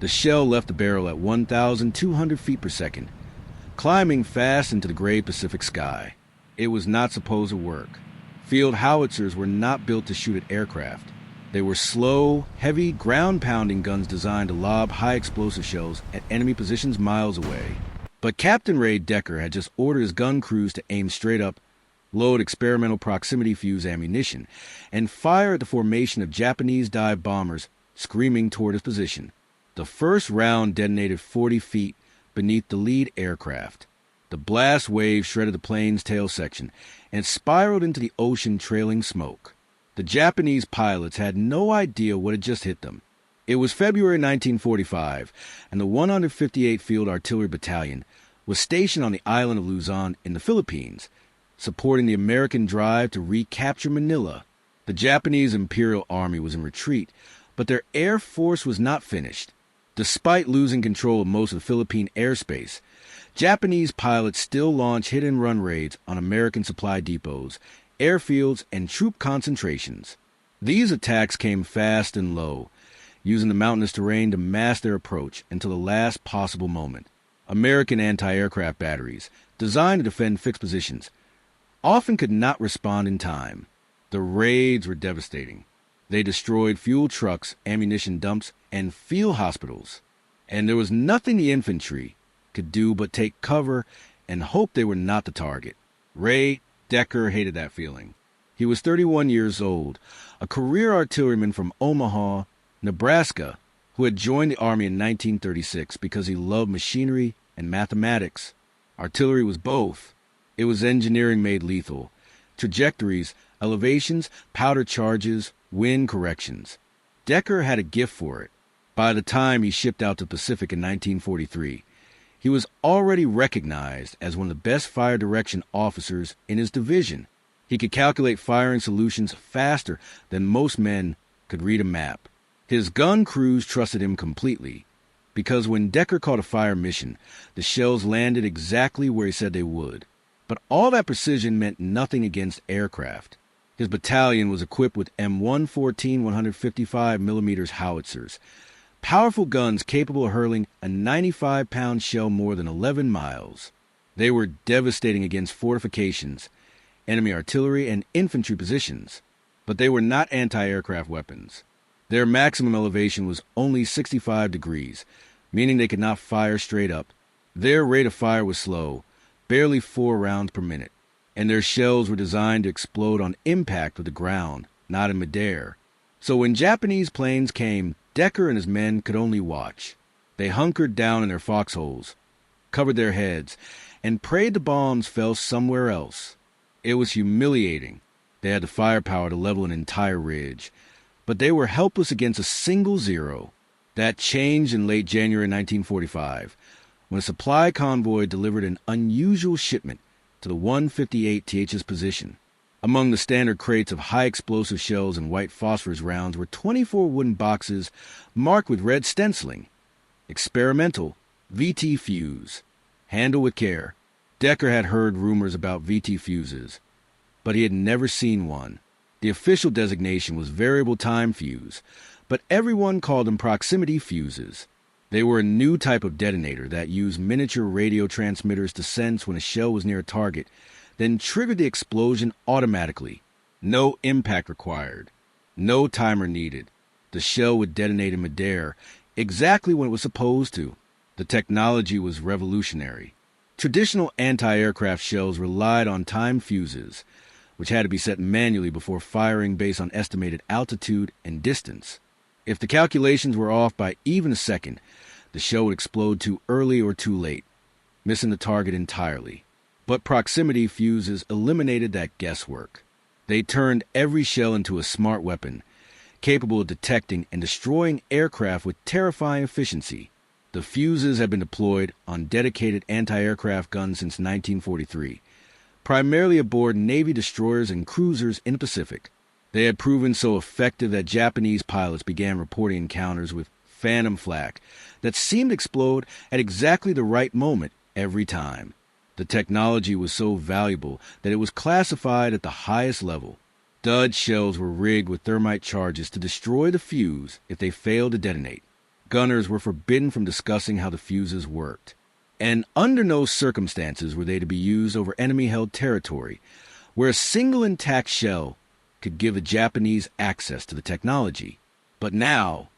The shell left the barrel at 1,200 feet per second, climbing fast into the gray Pacific sky. It was not supposed to work. Field howitzers were not built to shoot at aircraft. They were slow, heavy, ground-pounding guns designed to lob high-explosive shells at enemy positions miles away. But Captain Ray Decker had just ordered his gun crews to aim straight up, load experimental proximity fuse ammunition, and fire at the formation of Japanese dive bombers screaming toward his position. The first round detonated 40 feet beneath the lead aircraft. The blast wave shredded the plane's tail section and spiraled into the ocean trailing smoke. The Japanese pilots had no idea what had just hit them. It was February 1945, and the 158th Field Artillery Battalion was stationed on the island of Luzon in the Philippines, supporting the American drive to recapture Manila. The Japanese Imperial Army was in retreat, but their air force was not finished. Despite losing control of most of the Philippine airspace, Japanese pilots still launched hit-and-run raids on American supply depots, airfields, and troop concentrations. These attacks came fast and low, using the mountainous terrain to mask their approach until the last possible moment. American anti-aircraft batteries, designed to defend fixed positions, often could not respond in time. The raids were devastating. They destroyed fuel trucks, ammunition dumps, and field hospitals. And there was nothing the infantry could do but take cover and hope they were not the target. Ray Decker hated that feeling. He was 31 years old, a career artilleryman from Omaha, Nebraska, who had joined the Army in 1936 because he loved machinery and mathematics. Artillery was both. It was engineering made lethal. Trajectories, elevations, powder charges, wind corrections. Decker had a gift for it. By the time he shipped out to the Pacific in 1943, he was already recognized as one of the best fire direction officers in his division. He could calculate firing solutions faster than most men could read a map. His gun crews trusted him completely, because when Decker caught a fire mission, the shells landed exactly where he said they would. But all that precision meant nothing against aircraft. His battalion was equipped with M114 155mm howitzers, powerful guns capable of hurling a 95-pound shell more than 11 miles. They were devastating against fortifications, enemy artillery, and infantry positions, but they were not anti-aircraft weapons. Their maximum elevation was only 65 degrees, meaning they could not fire straight up. Their rate of fire was slow, barely 4 rounds per minute, and their shells were designed to explode on impact with the ground, not in midair. So when Japanese planes came, Decker and his men could only watch. They hunkered down in their foxholes, covered their heads, and prayed the bombs fell somewhere else. It was humiliating. They had the firepower to level an entire ridge, but they were helpless against a single zero. That changed in late January 1945, when a supply convoy delivered an unusual shipment to the 158th's position. Among the standard crates of high-explosive shells and white phosphorus rounds were 24 wooden boxes marked with red stenciling. Experimental VT fuse. Handle with care. Decker had heard rumors about VT fuses, but he had never seen one. The official designation was variable time fuse, but everyone called them proximity fuses. They were a new type of detonator that used miniature radio transmitters to sense when a shell was near a target, then triggered the explosion automatically. No impact required. No timer needed. The shell would detonate in midair, exactly when it was supposed to. The technology was revolutionary. Traditional anti-aircraft shells relied on timed fuses, which had to be set manually before firing based on estimated altitude and distance. If the calculations were off by even a second, the shell would explode too early or too late, missing the target entirely. But proximity fuses eliminated that guesswork. They turned every shell into a smart weapon, capable of detecting and destroying aircraft with terrifying efficiency. The fuses had been deployed on dedicated anti-aircraft guns since 1943, primarily aboard Navy destroyers and cruisers in the Pacific. They had proven so effective that Japanese pilots began reporting encounters with phantom flak that seemed to explode at exactly the right moment every time. The technology was so valuable that it was classified at the highest level. Dud shells were rigged with thermite charges to destroy the fuse if they failed to detonate. Gunners were forbidden from discussing how the fuses worked, and under no circumstances were they to be used over enemy-held territory, where a single intact shell could give the Japanese access to the technology. But now,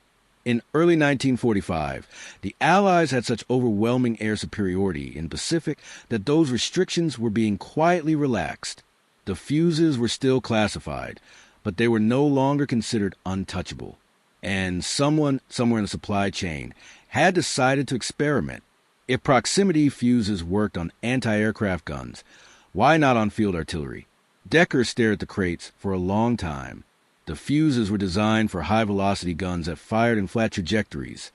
in early 1945, the Allies had such overwhelming air superiority in the Pacific that those restrictions were being quietly relaxed. The fuses were still classified, but they were no longer considered untouchable. And someone somewhere in the supply chain had decided to experiment. If proximity fuses worked on anti-aircraft guns, why not on field artillery? Decker stared at the crates for a long time. The fuses were designed for high-velocity guns that fired in flat trajectories.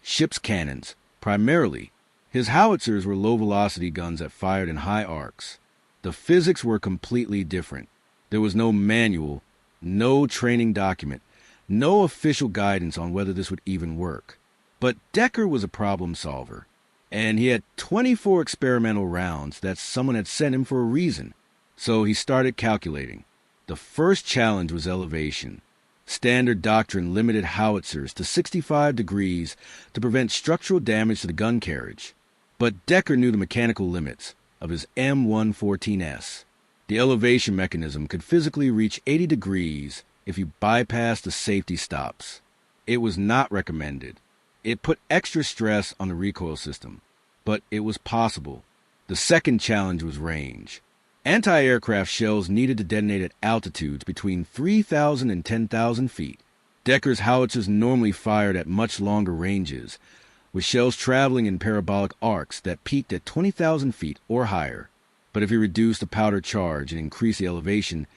Ship's cannons, primarily. His howitzers were low-velocity guns that fired in high arcs. The physics were completely different. There was no manual, no training document, no official guidance on whether this would even work. But Decker was a problem solver, and he had 24 experimental rounds that someone had sent him for a reason. So he started calculating. The first challenge was elevation. Standard doctrine limited howitzers to 65 degrees to prevent structural damage to the gun carriage. But Decker knew the mechanical limits of his M114S. The elevation mechanism could physically reach 80 degrees if you bypassed the safety stops. It was not recommended. It put extra stress on the recoil system, but it was possible. The second challenge was range. Anti-aircraft shells needed to detonate at altitudes between 3,000 and 10,000 feet. Decker's howitzers normally fired at much longer ranges, with shells traveling in parabolic arcs that peaked at 20,000 feet or higher. But if he reduced the powder charge and increased the elevation,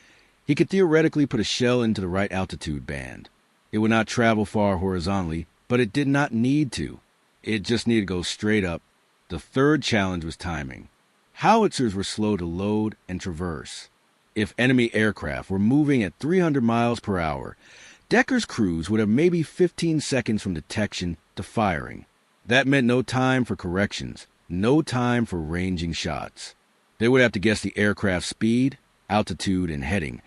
he could theoretically put a shell into the right altitude band. It would not travel far horizontally, but it did not need to. It just needed to go straight up. The third challenge was timing. Howitzers were slow to load and traverse. If enemy aircraft were moving at 300 miles per hour, Decker's crews would have maybe 15 seconds from detection to firing. That meant no time for corrections, no time for ranging shots. They would have to guess the aircraft's speed, altitude, and heading,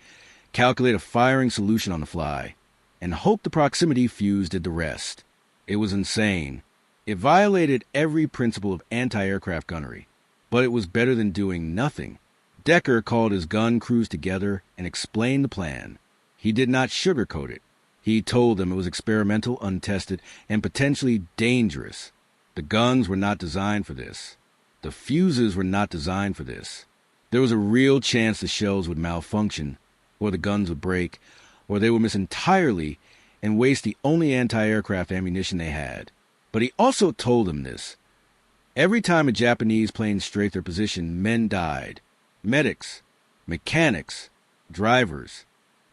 calculate a firing solution on the fly, and hope the proximity fuse did the rest. It was insane. It violated every principle of anti-aircraft gunnery. But it was better than doing nothing. Decker called his gun crews together and explained the plan. He did not sugarcoat it. He told them it was experimental, untested, and potentially dangerous. The guns were not designed for this. The fuses were not designed for this. There was a real chance the shells would malfunction, or the guns would break, or they would miss entirely and waste the only anti-aircraft ammunition they had. But he also told them this. Every time a Japanese plane strafed their position, men died. Medics, mechanics, drivers,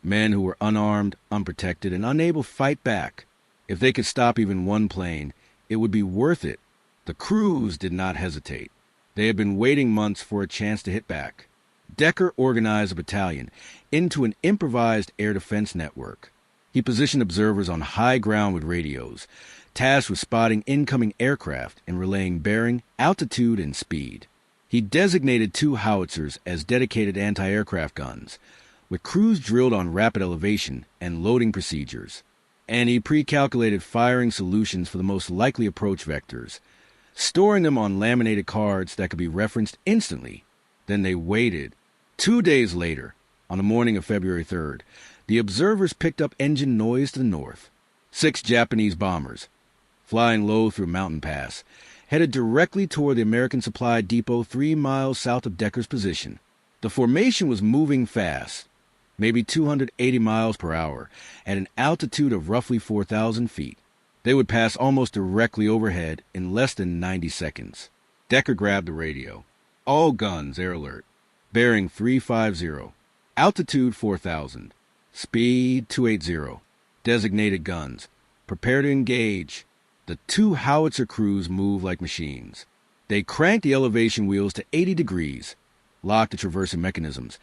men who were unarmed, unprotected, and unable to fight back. If they could stop even one plane, it would be worth it. The crews did not hesitate. They had been waiting months for a chance to hit back. Decker organized a battalion into an improvised air defense network. He positioned observers on high ground with radios, tasked with spotting incoming aircraft and relaying bearing, altitude, and speed. He designated 2 howitzers as dedicated anti-aircraft guns, with crews drilled on rapid elevation and loading procedures. And he pre-calculated firing solutions for the most likely approach vectors, storing them on laminated cards that could be referenced instantly. Then they waited. 2 days later, on the morning of February 3rd, the observers picked up engine noise to the north. 6 Japanese bombers, flying low through a mountain pass, headed directly toward the American supply depot 3 miles south of Decker's position. The formation was moving fast, maybe 280 miles per hour, at an altitude of roughly 4,000 feet. They would pass almost directly overhead in less than 90 seconds. Decker grabbed the radio. All guns, air alert. Bearing 350. Altitude 4,000. Speed 280. Designated guns. Prepare to engage. The 2 howitzer crews moved like machines. They cranked the elevation wheels to 80 degrees, locked the traversing mechanisms,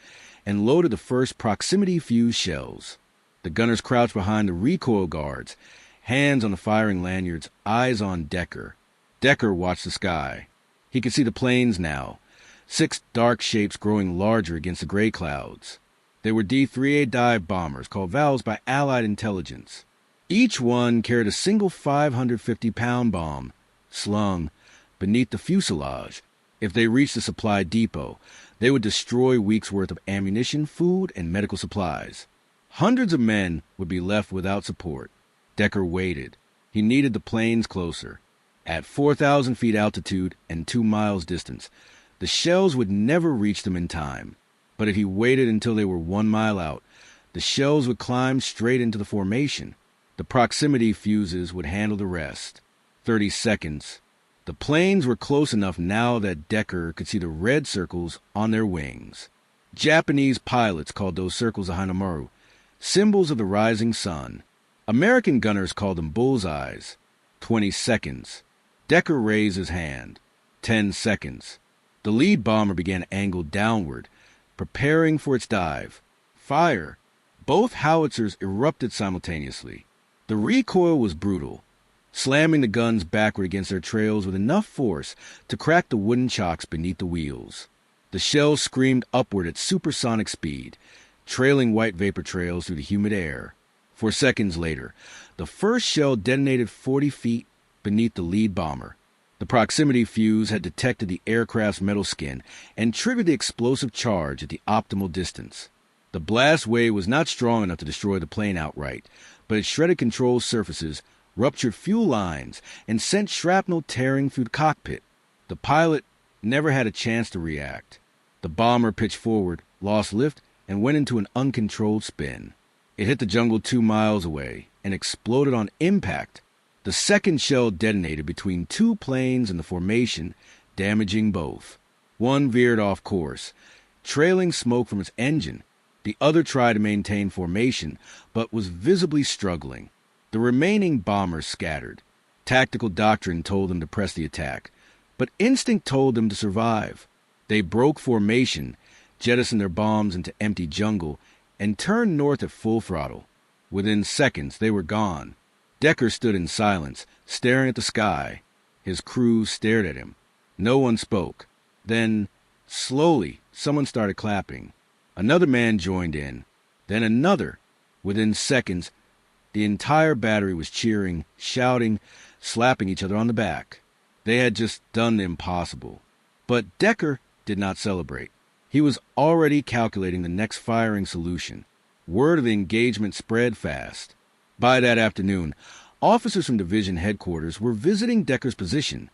and loaded the first proximity fuse shells. The gunners crouched behind the recoil guards, hands on the firing lanyards, eyes on Decker. Decker watched the sky. He could see the planes now, 6 dark shapes growing larger against the gray clouds. They were D-3A dive bombers called Vals by Allied intelligence. Each one carried a single 550-pound bomb, slung beneath the fuselage. If they reached the supply depot, they would destroy weeks' worth of ammunition, food, and medical supplies. Hundreds of men would be left without support. Decker waited. He needed the planes closer. At 4,000 feet altitude and 2 miles distance, the shells would never reach them in time. But if he waited until they were 1 mile out, the shells would climb straight into the formation. The proximity fuses would handle the rest. 30 seconds. The planes were close enough now that Decker could see the red circles on their wings. Japanese pilots called those circles a Hanamaru, symbols of the rising sun. American gunners called them bullseyes. 20 seconds. Decker raised his hand. 10 seconds. The lead bomber began to angle downward, preparing for its dive. Fire. Both howitzers erupted simultaneously. The recoil was brutal, slamming the guns backward against their trails with enough force to crack the wooden chocks beneath the wheels. The shells screamed upward at supersonic speed, trailing white vapor trails through the humid air. 4 seconds later, the first shell detonated 40 feet beneath the lead bomber. The proximity fuse had detected the aircraft's metal skin and triggered the explosive charge at the optimal distance. The blast wave was not strong enough to destroy the plane outright, but it shredded control surfaces, ruptured fuel lines, and sent shrapnel tearing through the cockpit. The pilot never had a chance to react. The bomber pitched forward, lost lift, and went into an uncontrolled spin. It hit the jungle 2 miles away and exploded on impact. The second shell detonated between 2 planes in the formation, damaging both. One veered off course, trailing smoke from its engine. The other tried to maintain formation, but was visibly struggling. The remaining bombers scattered. Tactical doctrine told them to press the attack, but instinct told them to survive. They broke formation, jettisoned their bombs into empty jungle, and turned north at full throttle. Within seconds, they were gone. Decker stood in silence, staring at the sky. His crew stared at him. No one spoke. Then, slowly, someone started clapping. Another man joined in. Then another. Within seconds, the entire battery was cheering, shouting, slapping each other on the back. They had just done the impossible. But Decker did not celebrate. He was already calculating the next firing solution. Word of the engagement spread fast. By that afternoon, officers from division headquarters were visiting Decker's position,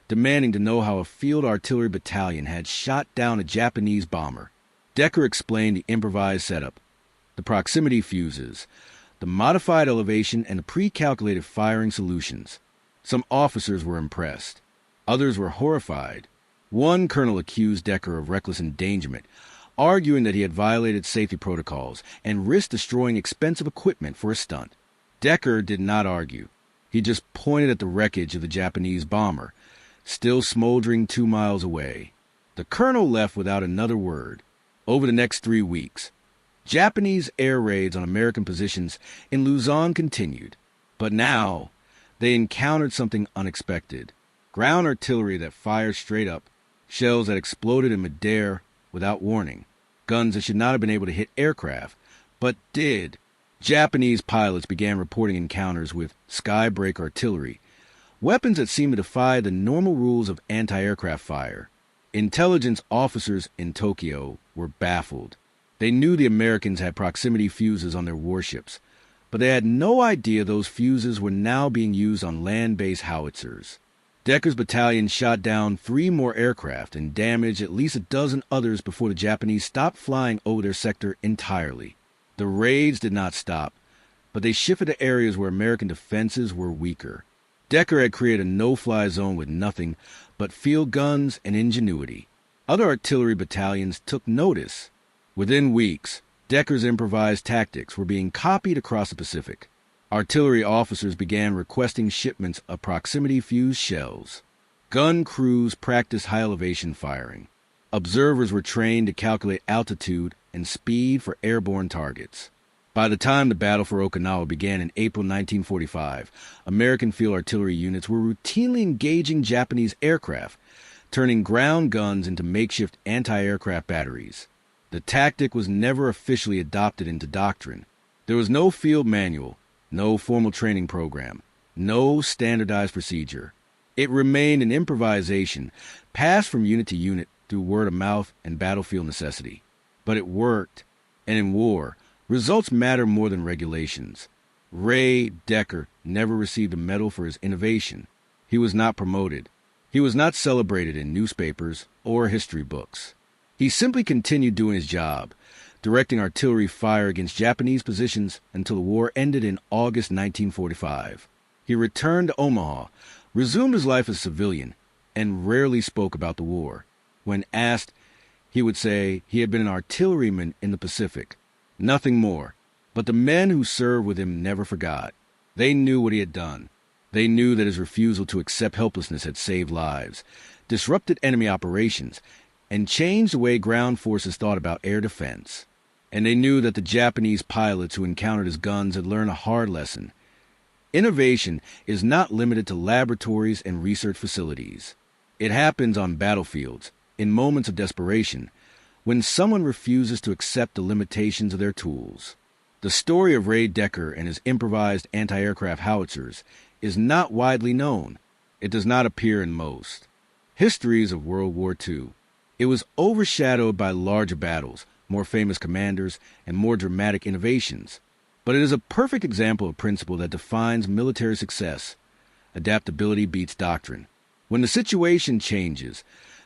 demanding to know how a field artillery battalion had shot down a Japanese bomber. Decker explained the improvised setup, the proximity fuses, the modified elevation, and the pre-calculated firing solutions. Some officers were impressed. Others were horrified. One colonel accused Decker of reckless endangerment, arguing that he had violated safety protocols and risked destroying expensive equipment for a stunt. Decker did not argue. He just pointed at the wreckage of the Japanese bomber, still smoldering 2 miles away. The colonel left without another word. Over the next 3 weeks, Japanese air raids on American positions in Luzon continued. But now, they encountered something unexpected. Ground artillery that fired straight up, shells that exploded in midair without warning, guns that should not have been able to hit aircraft, but did. Japanese pilots began reporting encounters with skybreak artillery, weapons that seemed to defy the normal rules of anti-aircraft fire. Intelligence officers in Tokyo were baffled. They knew the Americans had proximity fuses on their warships, but they had no idea those fuses were now being used on land-based howitzers. Decker's battalion shot down 3 more aircraft and damaged at least a dozen others before the Japanese stopped flying over their sector entirely. The raids did not stop, but they shifted to areas where American defenses were weaker. Decker had created a no-fly zone with nothing but field guns and ingenuity. Other artillery battalions took notice. Within weeks, Decker's improvised tactics were being copied across the Pacific. Artillery officers began requesting shipments of proximity fuse shells. Gun crews practiced high-elevation firing. Observers were trained to calculate altitude and speed for airborne targets. By the time the battle for Okinawa began in April 1945, American field artillery units were routinely engaging Japanese aircraft, turning ground guns into makeshift anti-aircraft batteries. The tactic was never officially adopted into doctrine. There was no field manual, No formal training program. No standardized procedure. It remained an improvisation, passed from unit to unit through word of mouth and battlefield necessity. But it worked, and in war, results matter more than regulations. Ray Decker never received a medal for his innovation. He was not promoted. He was not celebrated in newspapers or history books. He simply continued doing his job, directing artillery fire against Japanese positions until the war ended in August 1945. He returned to Omaha, resumed his life as a civilian, and rarely spoke about the war. When asked, he would say he had been an artilleryman in the Pacific. Nothing more. But the men who served with him never forgot. They knew what he had done. They knew that his refusal to accept helplessness had saved lives, disrupted enemy operations, and changed the way ground forces thought about air defense. And they knew that the Japanese pilots who encountered his guns had learned a hard lesson. Innovation is not limited to laboratories and research facilities. It happens on battlefields, in moments of desperation, when someone refuses to accept the limitations of their tools. The story of Ray Decker and his improvised anti-aircraft howitzers is not widely known. It does not appear in most histories of World War II. It was overshadowed by larger battles, more famous commanders, and more dramatic innovations. But it is a perfect example of principle that defines military success. Adaptability beats doctrine. When the situation changes,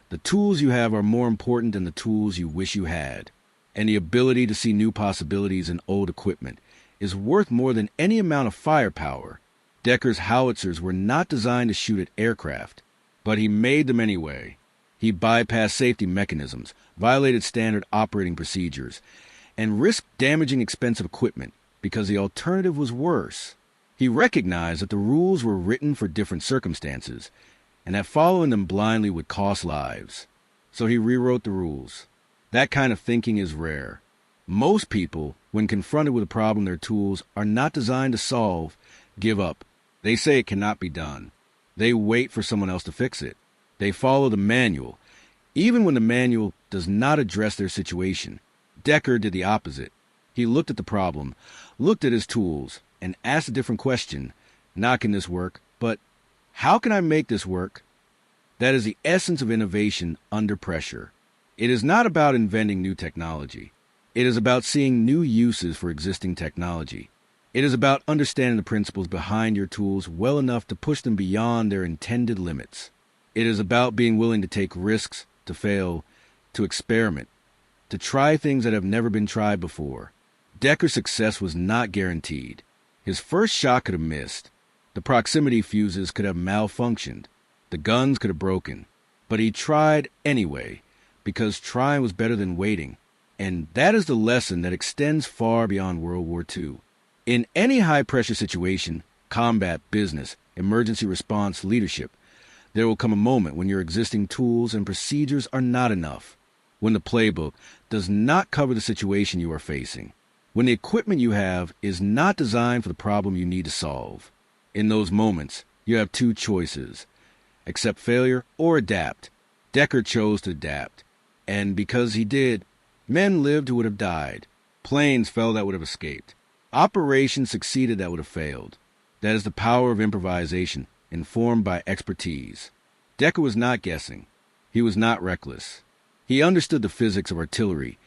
the tools you have are more important than the tools you wish you had. And the ability to see new possibilities in old equipment is worth more than any amount of firepower. Decker's howitzers were not designed to shoot at aircraft, but he made them anyway. He bypassed safety mechanisms, violated standard operating procedures, and risked damaging expensive equipment because the alternative was worse. He recognized that the rules were written for different circumstances, and that following them blindly would cost lives. So he rewrote the rules. That kind of thinking is rare. Most people, when confronted with a problem their tools are not designed to solve, give up. They say it cannot be done. They wait for someone else to fix it. They follow the manual, even when the manual does not address their situation. Decker did the opposite. He looked at the problem, looked at his tools, and asked a different question. Not can this work, but how can I make this work? That is the essence of innovation under pressure. It is not about inventing new technology. It is about seeing new uses for existing technology. It is about understanding the principles behind your tools well enough to push them beyond their intended limits. It is about being willing to take risks, to fail, to experiment, to try things that have never been tried before. Decker's success was not guaranteed. His first shot could have missed. The proximity fuses could have malfunctioned. The guns could have broken. But he tried anyway, because trying was better than waiting. And that is the lesson that extends far beyond World War II. In any high-pressure situation, combat, business, emergency response, leadership, there will come a moment when your existing tools and procedures are not enough, when the playbook does not cover the situation you are facing, when the equipment you have is not designed for the problem you need to solve. In those moments, you have two choices: accept failure or adapt. Decker chose to adapt, and because he did, men lived who would have died. Planes fell that would have escaped. Operations succeeded that would have failed. That is the power of improvisation, informed by expertise. Decker was not guessing. He was not reckless. He understood the physics of artillery,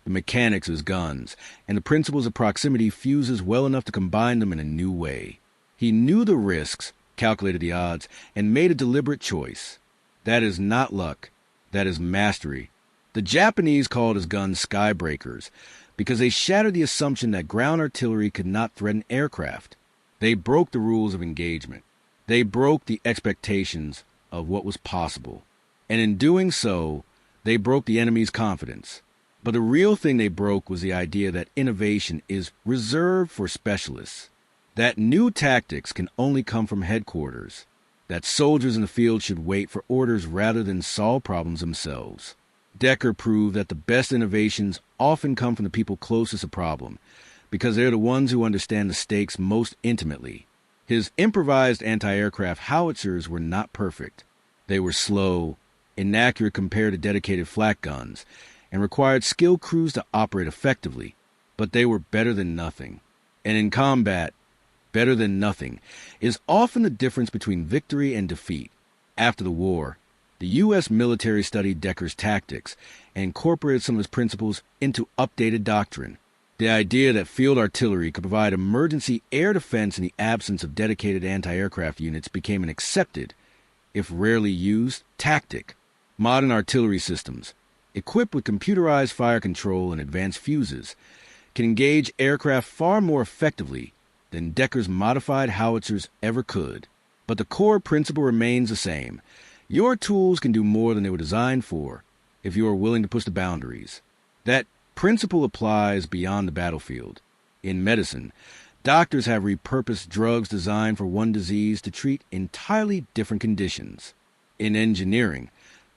the mechanics of his guns, and the principles of proximity fuses well enough to combine them in a new way. He knew the risks, calculated the odds, and made a deliberate choice. That is not luck. That is mastery. The Japanese called his guns skybreakers because they shattered the assumption that ground artillery could not threaten aircraft. They broke the rules of engagement. They broke the expectations of what was possible. And in doing so, they broke the enemy's confidence. But the real thing they broke was the idea that innovation is reserved for specialists, that new tactics can only come from headquarters, that soldiers in the field should wait for orders rather than solve problems themselves. Decker proved that the best innovations often come from the people closest to problem, because they're the ones who understand the stakes most intimately. His improvised anti-aircraft howitzers were not perfect. They were slow, inaccurate compared to dedicated flak guns, and required skilled crews to operate effectively, but they were better than nothing. And in combat, better than nothing, is often the difference between victory and defeat. After the war, the U.S. military studied Decker's tactics and incorporated some of his principles into updated doctrine. The idea that field artillery could provide emergency air defense in the absence of dedicated anti-aircraft units became an accepted, if rarely used, tactic. Modern artillery systems, equipped with computerized fire control and advanced fuses, can engage aircraft far more effectively than Decker's modified howitzers ever could. But the core principle remains the same. Your tools can do more than they were designed for if you are willing to push the boundaries. That principle applies beyond the battlefield. In medicine, doctors have repurposed drugs designed for one disease to treat entirely different conditions. In engineering,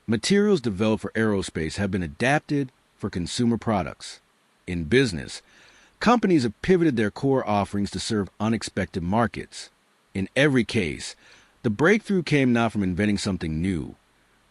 materials developed for aerospace have been adapted for consumer products. In business, companies have pivoted their core offerings to serve unexpected markets. In every case, the breakthrough came not from inventing something new,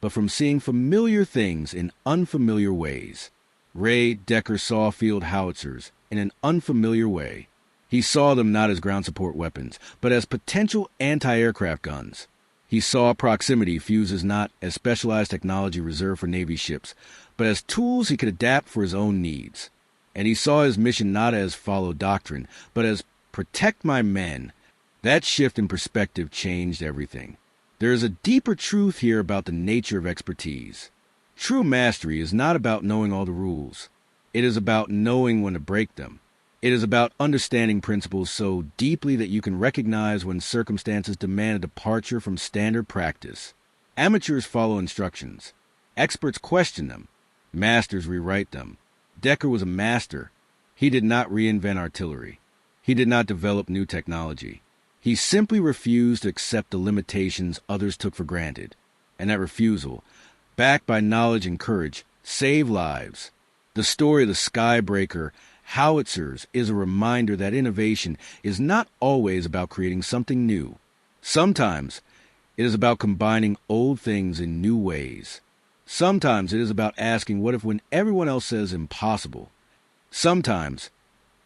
but from seeing familiar things in unfamiliar ways. Ray Decker saw field howitzers in an unfamiliar way. He saw them not as ground support weapons, but as potential anti-aircraft guns. He saw proximity fuses not as specialized technology reserved for Navy ships, but as tools he could adapt for his own needs. And he saw his mission not as follow doctrine, but as protect my men. That shift in perspective changed everything. There is a deeper truth here about the nature of expertise. True mastery is not about knowing all the rules. It is about knowing when to break them. It is about understanding principles so deeply that you can recognize when circumstances demand a departure from standard practice. Amateurs follow instructions. Experts question them. Masters rewrite them. Decker was a master. He did not reinvent artillery. He did not develop new technology. He simply refused to accept the limitations others took for granted. And that refusal, backed by knowledge and courage, saved lives. The story of the skybreaker howitzers is a reminder that innovation is not always about creating something new. Sometimes it is about combining old things in new ways. Sometimes it is about asking what if when everyone else says impossible. Sometimes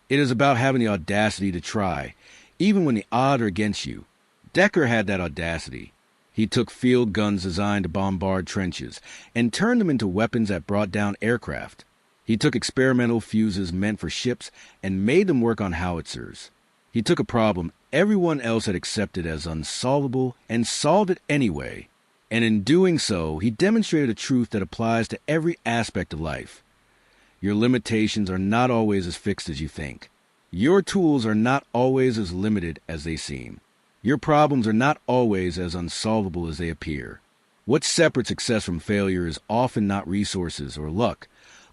it is about having the audacity to try, even when the odds are against you. Decker had that audacity. He took field guns designed to bombard trenches and turned them into weapons that brought down aircraft. He took experimental fuses meant for ships and made them work on howitzers. He took a problem everyone else had accepted as unsolvable and solved it anyway. And in doing so, he demonstrated a truth that applies to every aspect of life. Your limitations are not always as fixed as you think. Your tools are not always as limited as they seem. Your problems are not always as unsolvable as they appear. What separates success from failure is often not resources or luck,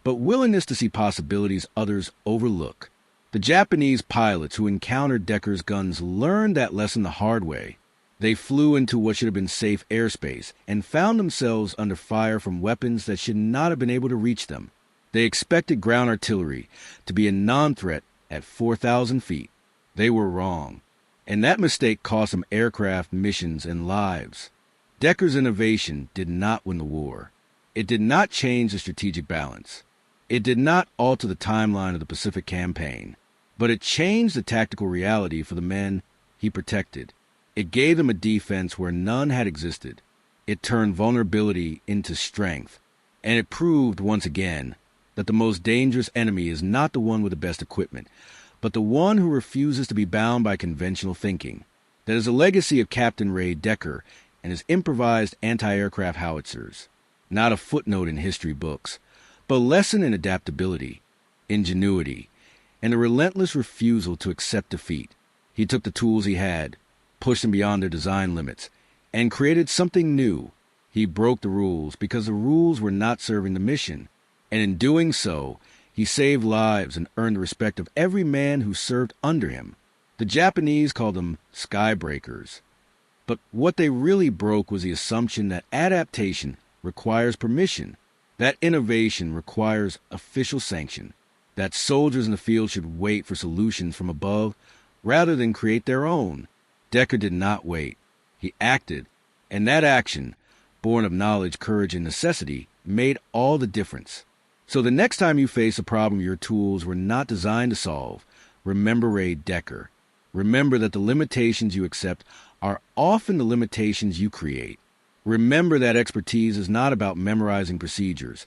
but willingness to see possibilities others overlook. The Japanese pilots who encountered Decker's guns learned that lesson the hard way. They flew into what should have been safe airspace and found themselves under fire from weapons that should not have been able to reach them. They expected ground artillery to be a non-threat at 4,000 feet. They were wrong, and that mistake cost them aircraft, missions, and lives. Decker's innovation did not win the war. It did not change the strategic balance. It did not alter the timeline of the Pacific Campaign, but it changed the tactical reality for the men he protected. It gave them a defense where none had existed. It turned vulnerability into strength, and it proved once again that the most dangerous enemy is not the one with the best equipment, but the one who refuses to be bound by conventional thinking. That is a legacy of Captain Ray Decker and his improvised anti-aircraft howitzers. Not a footnote in history books, but a lesson in adaptability, ingenuity, and a relentless refusal to accept defeat. He took the tools he had, pushed them beyond their design limits, and created something new. He broke the rules because the rules were not serving the mission, and in doing so, he saved lives and earned the respect of every man who served under him. The Japanese called them skybreakers. But what they really broke was the assumption that adaptation requires permission, that innovation requires official sanction, that soldiers in the field should wait for solutions from above rather than create their own. Decker did not wait. He acted, and that action, born of knowledge, courage, and necessity, made all the difference. So the next time you face a problem your tools were not designed to solve, remember Ray Decker. Remember that the limitations you accept are often the limitations you create. Remember that expertise is not about memorizing procedures,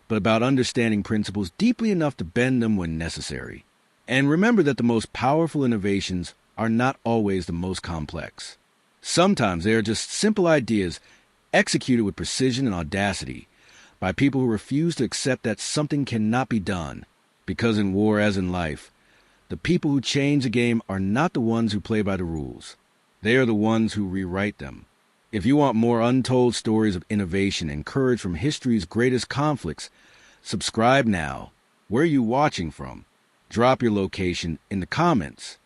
but about understanding principles deeply enough to bend them when necessary. And remember that the most powerful innovations are not always the most complex. Sometimes they are just simple ideas executed with precision and audacity by people who refuse to accept that something cannot be done. Because in war, as in life, the people who change the game are not the ones who play by the rules. They are the ones who rewrite them. If you want more untold stories of innovation and courage from history's greatest conflicts, subscribe now. Where are you watching from? Drop your location in the comments.